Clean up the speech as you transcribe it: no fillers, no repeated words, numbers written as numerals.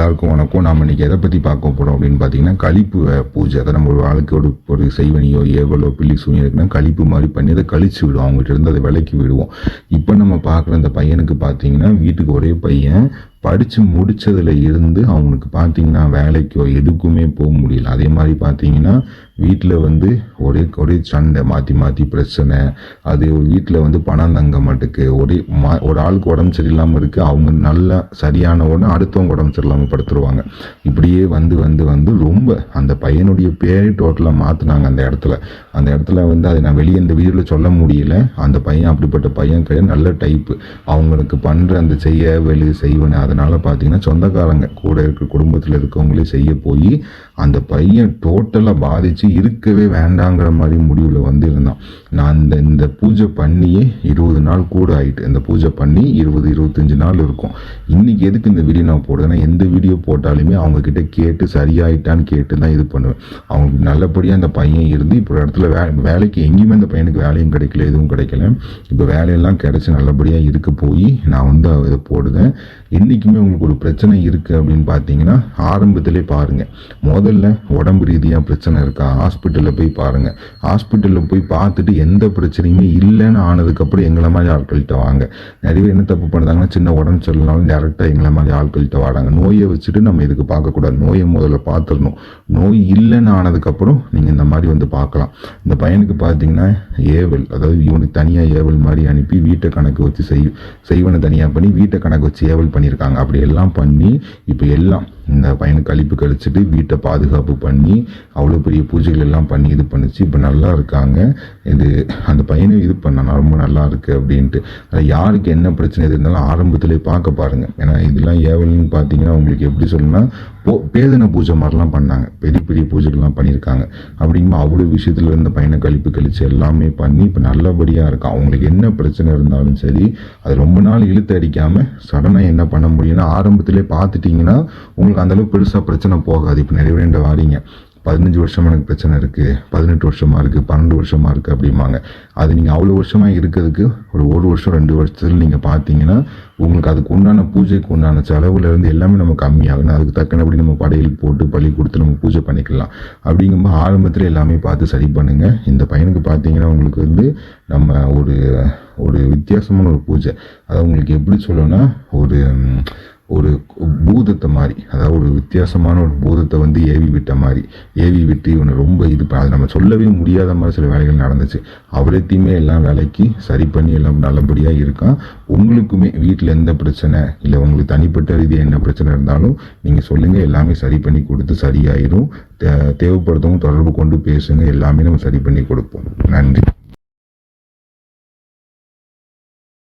எல்லாருக்கும் வணக்கம். நாம் இன்னைக்கு எதை பற்றி பார்க்க போகிறோம் அப்படின்னு பார்த்தீங்கன்னா, கழிப்பு பூஜை. அதை நம்ம ஒரு ஆளுக்கு ஒரு செய்வனியோ ஏவலோ பில்லி சூனியோ இருக்குன்னா கழிப்பு மாதிரி பண்ணி அதை கழிச்சு விடுவோம், அவங்ககிட்ட இருந்து அதை விலைக்கு விடுவோம். இப்போ நம்ம பார்க்குற அந்த பையனுக்கு பார்த்தீங்கன்னா, வீட்டுக்கு ஒரே பையன், படித்து முடித்ததில் இருந்து அவனுக்கு பார்த்தீங்கன்னா வேலைக்கோ எதுக்குமே போக முடியல. அதே மாதிரி பார்த்தீங்கன்னா வீட்டில் ஒரே சண்டை, மாற்றி பிரச்சனை. அது வீட்டில் பணம் தங்க மாட்டுக்கு, ஒரு ஆளுக்கு உடம்பு சரியில்லாமல் இருக்குது, அவங்க நல்லா சரியான உடனே அடுத்தவங்க உடம்பு சரியில்லாமல் படுத்துருவாங்க. இப்படியே வந்து ரொம்ப அந்த பையனுடைய பேரை டோட்டலாக மாற்றினாங்க. அந்த இடத்துல அதை நான் வெளியே இந்த வீடியோவில் சொல்ல முடியல. அந்த பையன் அப்படிப்பட்ட பையன் கிடையாது, நல்ல டைப்பு. அவங்களுக்கு பண்ணுற அந்த செய்வன அதனால் பார்த்தீங்கன்னா சொந்தக்காரங்க கூட இருக்க குடும்பத்தில் இருக்கவங்களே செய்ய போய் அந்த பையன் டோட்டலாக பாதித்து இருக்கவே வேண்டாங்கிற மாதிரி முடிவில் இருந்தான். நான் இந்த பூஜை பண்ணியே 20 நாள் கூட ஆகிட்டு. இந்த பூஜை பண்ணி 20-25 நாள் இருக்கும். இன்றைக்கி எதுக்கு இந்த வீடியோ நான் போடுறேன்னா, எந்த வீடியோ போட்டாலுமே அவங்கக்கிட்ட கேட்டு சரியாயிட்டான்னு கேட்டு தான் இது பண்ணுவேன். அவங்க நல்லபடியாக அந்த பையன் இருந்து இப்போ இடத்துல வேலைக்கு எங்கேயுமே அந்த பையனுக்கு வேலையும் கிடைக்கல, எதுவும் கிடைக்கல. இப்போ வேலையெல்லாம் கிடச்சி நல்லபடியாக இருக்க போய் நான் இதை போடுதேன். என்றைக்குமே உங்களுக்கு ஒரு பிரச்சனை இருக்குது அப்படின்னு பார்த்தீங்கன்னா ஆரம்பத்திலே பாருங்கள். முதல்ல உடம்பு ரீதியாக பிரச்சனை இருக்கா, ஹாஸ்பிட்டலில் போய் பாருங்கள். ஹாஸ்பிட்டலில் போய் பார்த்துட்டு எந்த பிரச்சனையுமே இல்லைன்னு ஆனதுக்கப்புறம் எங்களை மாதிரி ஆட்கள்கிட்ட வாங்க. நிறைய பேர் என்ன தப்பு பண்ணுறாங்கன்னா, சின்ன உடம்பு சரியில்லைனாலும் டேரெக்டாக எங்களை மாதிரி ஆட்கள்கிட்ட வாடாங்க. நோயை வச்சுட்டு நம்ம இதுக்கு பார்க்கக்கூடாது, நோயை முதல்ல பார்த்துடணும். நோய் இல்லைன்னு ஆனதுக்கப்புறம் நீங்கள் இந்த மாதிரி பார்க்கலாம். இந்த பையனுக்கு பார்த்தீங்கன்னா ஏவல், அதாவது இவனுக்கு தனியாக ஏவல் மாதிரி அனுப்பி வீட்டை கணக்கு வச்சு செய்வனை தனியாக பண்ணி வீட்டை கணக்கு வச்சு ஏவல் பண்ணியிருக்காங்க. அப்படி எல்லாம் பண்ணி இப்போ எல்லாம் இந்த பையனுக்கு கழிப்பு கழிச்சிட்டு வீட்டை பாதுகாப்பு பண்ணி அவ்வளோ பெரிய பூஜைகள் எல்லாம் பண்ணி இது பண்ணிச்சு. இப்போ நல்லா இருக்காங்க. அந்த பையனை இது பண்ண ரொம்ப நல்லா இருக்குது அப்படின்ட்டு. அது யாருக்கு என்ன பிரச்சனை இருந்தாலும் ஆரம்பத்திலே பார்க்க பாருங்கள். ஏன்னா இதெல்லாம் ஏவல்னு பார்த்தீங்கன்னா உங்களுக்கு எப்படி சொல்லணும்னா, பேதன பூஜை மாதிரிலாம் பண்ணாங்க, பெரிய பெரிய பூஜைகள்லாம் பண்ணியிருக்காங்க. அப்படிங்கும்போது அவ்வளோ விஷயத்தில் இருந்த பையனை கழிப்பு கழிச்சு எல்லாமே பண்ணி இப்போ நல்லபடியாக இருக்கான். அவங்களுக்கு என்ன பிரச்சனை இருந்தாலும் சரி, அது ரொம்ப நாள் இழுத்து அடிக்காமல் சடனாக என்ன பண்ண முடியும்னா ஆரம்பத்திலே பார்த்துட்டிங்கன்னா உங்களுக்கு அந்தளவுக்கு பெருசாக பிரச்சனை போகாது. இப்போ நிறைய வேண்ட வாரீங்க, 15 வருஷமாக எனக்கு பிரச்சனை இருக்குது, 18 வருஷமாக இருக்குது, 12 வருஷமாக இருக்குது அப்படிம்பாங்க. அது நீங்கள் அவ்வளோ வருஷமாக இருக்கிறதுக்கு ஒரு வருஷம் 2 வருஷத்தில் நீங்கள் பார்த்தீங்கன்னா உங்களுக்கு அதுக்கு உண்டான பூஜைக்கு உண்டான செலவுலேருந்து எல்லாமே நம்ம கம்மியாகணும். அதுக்கு தக்கனபடி நம்ம படையல் போட்டு பள்ளி கொடுத்து நம்ம பூஜை பண்ணிக்கலாம். அப்படிங்கும்போது ஆரம்பத்தில் எல்லாமே பார்த்து சரி பண்ணுங்கள். இந்த பையனுக்கு பார்த்தீங்கன்னா உங்களுக்கு நம்ம ஒரு வித்தியாசமான ஒரு பூஜை, அதாவது உங்களுக்கு எப்படி சொல்லணும்னா ஒரு பூதத்தை மாதிரி, அதாவது ஒரு வித்தியாசமான ஒரு பூதத்தை ஏவி விட்டு இவனை ரொம்ப அது நம்ம சொல்லவே முடியாத மாதிரி சில வேலைகள் நடந்துச்சு. அவரத்தையுமே எல்லாம் வேலைக்கு சரி பண்ணி எல்லாம் நல்லபடியாக இருக்கான். உங்களுக்குமே வீட்டில் எந்த பிரச்சனை இல்லை, உங்களுக்கு தனிப்பட்ட ரீதியாக என்ன பிரச்சனை இருந்தாலும் நீங்கள் சொல்லுங்கள், எல்லாமே சரி பண்ணி கொடுத்து சரியாயிரும். தேவைப்படுத்தவங்க தொடர்பு கொண்டு பேசுங்க, எல்லாமே நம்ம சரி பண்ணி கொடுப்போம். நன்றி.